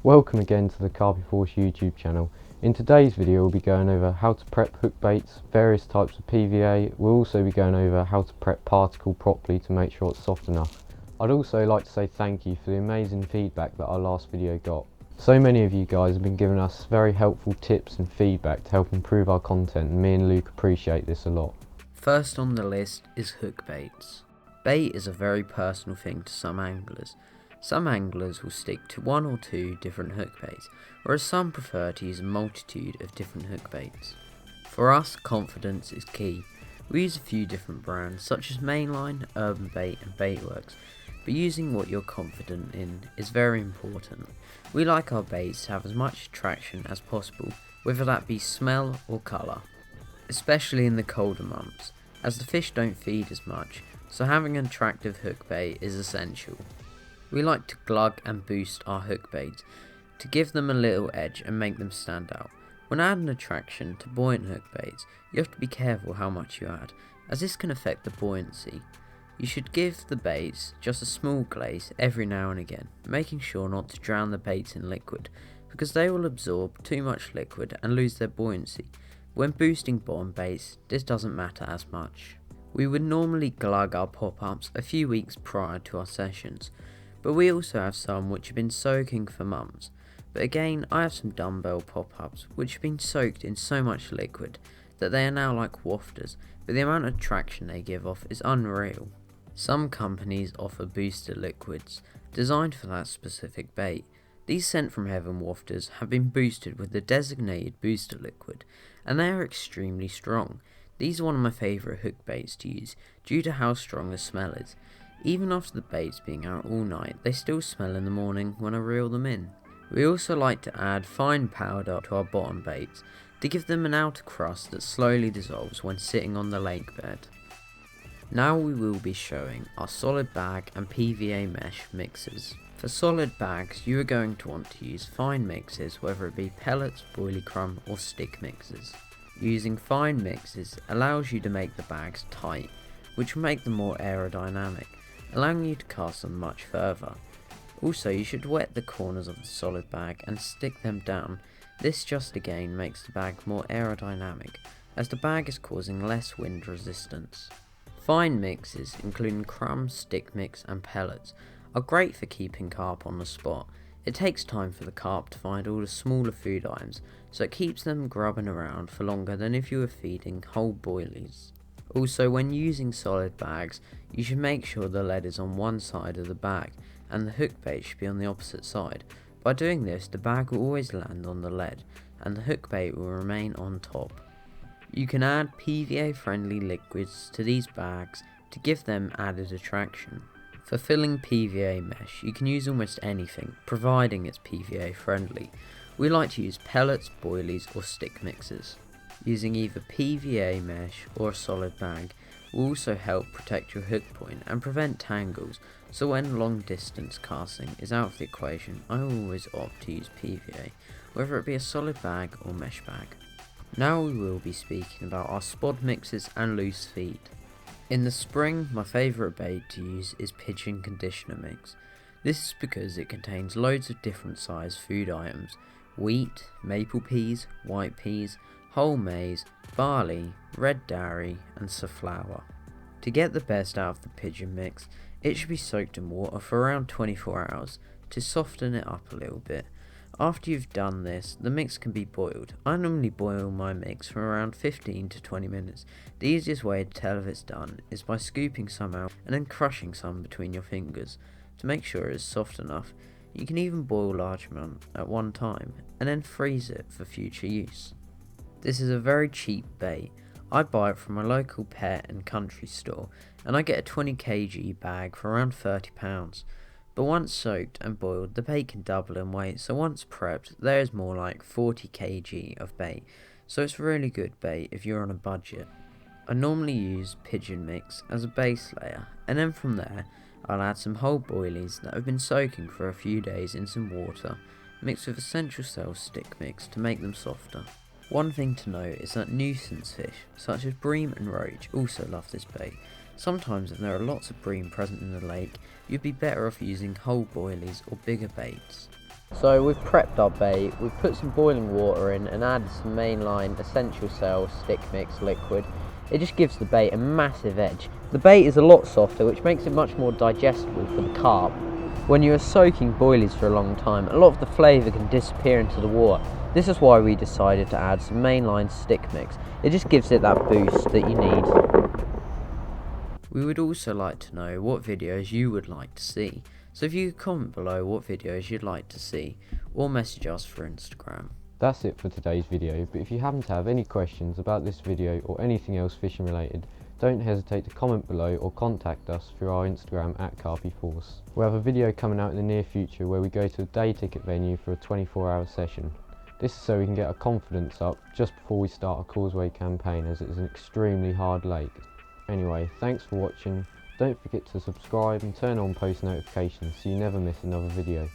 Welcome again to the Carp YouTube channel. In today's video we'll be going over how to prep hook baits, various types of PVA. We'll also be going over how to prep particle properly to make sure it's soft enough. I'd also like to say thank you for the amazing feedback that our last video got. So many of you guys have been giving us very helpful tips and feedback to help improve our content, and me and Luke appreciate this a lot. First on the list is hook baits. Bait is a very personal thing to some anglers. Some anglers will stick to one or two different hook baits, whereas some prefer to use a multitude of different hook baits. For us, confidence is key. We use a few different brands such as Mainline, Urban Bait and Baitworks, but using what you're confident in is very important. We like our baits to have as much attraction as possible, whether that be smell or colour, especially in the colder months, as the fish don't feed as much, so having an attractive hook bait is essential. We like to glug and boost our hook baits to give them a little edge and make them stand out. When adding attraction to buoyant hook baits, you have to be careful how much you add, as this can affect the buoyancy. You should give the baits just a small glaze every now and again, making sure not to drown the baits in liquid, because they will absorb too much liquid and lose their buoyancy. When boosting bottom baits, this doesn't matter as much. We would normally glug our pop-ups a few weeks prior to our sessions, but we also have some which have been soaking for months. But again, I have some dumbbell pop-ups which have been soaked in so much liquid that they are now like wafters, but the amount of traction they give off is unreal. Some companies offer booster liquids designed for that specific bait. These sent from heaven wafters have been boosted with the designated booster liquid, and they are extremely strong. These are one of my favourite hook baits to use due to how strong the smell is. Even after the baits being out all night, they still smell in the morning when I reel them in. We also like to add fine powder to our bottom baits to give them an outer crust that slowly dissolves when sitting on the lake bed. Now we will be showing our solid bag and PVA mesh mixers. For solid bags, you are going to want to use fine mixes, whether it be pellets, boilie crumb or stick mixes. Using fine mixes allows you to make the bags tight, which will make them more aerodynamic, allowing you to cast them much further. Also, you should wet the corners of the solid bag and stick them down. This just again makes the bag more aerodynamic, as the bag is causing less wind resistance. Fine mixes, including crumb, stick mix and pellets, are great for keeping carp on the spot. It takes time for the carp to find all the smaller food items, so it keeps them grubbing around for longer than if you were feeding whole boilies. Also, when using solid bags, you should make sure the lead is on one side of the bag and the hook bait should be on the opposite side. By doing this, the bag will always land on the lead and the hook bait will remain on top. You can add PVA friendly liquids to these bags to give them added attraction. For filling PVA mesh, you can use almost anything, providing it's PVA friendly. We like to use pellets, boilies or stick mixes. Using either PVA mesh or a solid bag will also help protect your hook point and prevent tangles, so when long distance casting is out of the equation, I always opt to use PVA, whether it be a solid bag or mesh bag. Now we will be speaking about our spod mixes and loose feed. In the spring, my favourite bait to use is pigeon conditioner mix. This is because it contains loads of different size food items: wheat, maple peas, white peas, whole maize, barley, red dairy and safflower. To get the best out of the pigeon mix, it should be soaked in water for around 24 hours to soften it up a little bit. After you've done this, the mix can be boiled. I normally boil my mix for around 15 to 20 minutes. The easiest way to tell if it's done is by scooping some out and then crushing some between your fingers to make sure it is soft enough. You can even boil a large amount at one time and then freeze it for future use. This is a very cheap bait. I buy it from a local pet and country store and I get a 20 kg bag for around £30. But once soaked and boiled, the bait can double in weight, so once prepped, there is more like 40 kg of bait, so it's really good bait if you're on a budget. I normally use pigeon mix as a base layer, and then from there I'll add some whole boilies that have been soaking for a few days in some water, mixed with essential cell stick mix to make them softer. One thing to note is that nuisance fish, such as bream and roach, also love this bait. Sometimes if there are lots of bream present in the lake, you'd be better off using whole boilies or bigger baits. So we've prepped our bait, we've put some boiling water in and added some mainline essential cell stick mix liquid. It just gives the bait a massive edge. The bait is a lot softer, which makes it much more digestible for the carp. When you are soaking boilies for a long time, a lot of the flavour can disappear into the water. This is why we decided to add some mainline stick mix. It just gives it that boost that you need. We would also like to know what videos you would like to see. So if you could comment below what videos you'd like to see, or message us for Instagram. That's it for today's video, but if you happen to have any questions about this video or anything else fishing related, don't hesitate to comment below or contact us through our Instagram at carpyforce. We'll have a video coming out in the near future where we go to a day ticket venue for a 24-hour session. This is so we can get our confidence up just before we start our causeway campaign, as it is an extremely hard lake. Anyway, thanks for watching. Don't forget to subscribe and turn on post notifications so you never miss another video.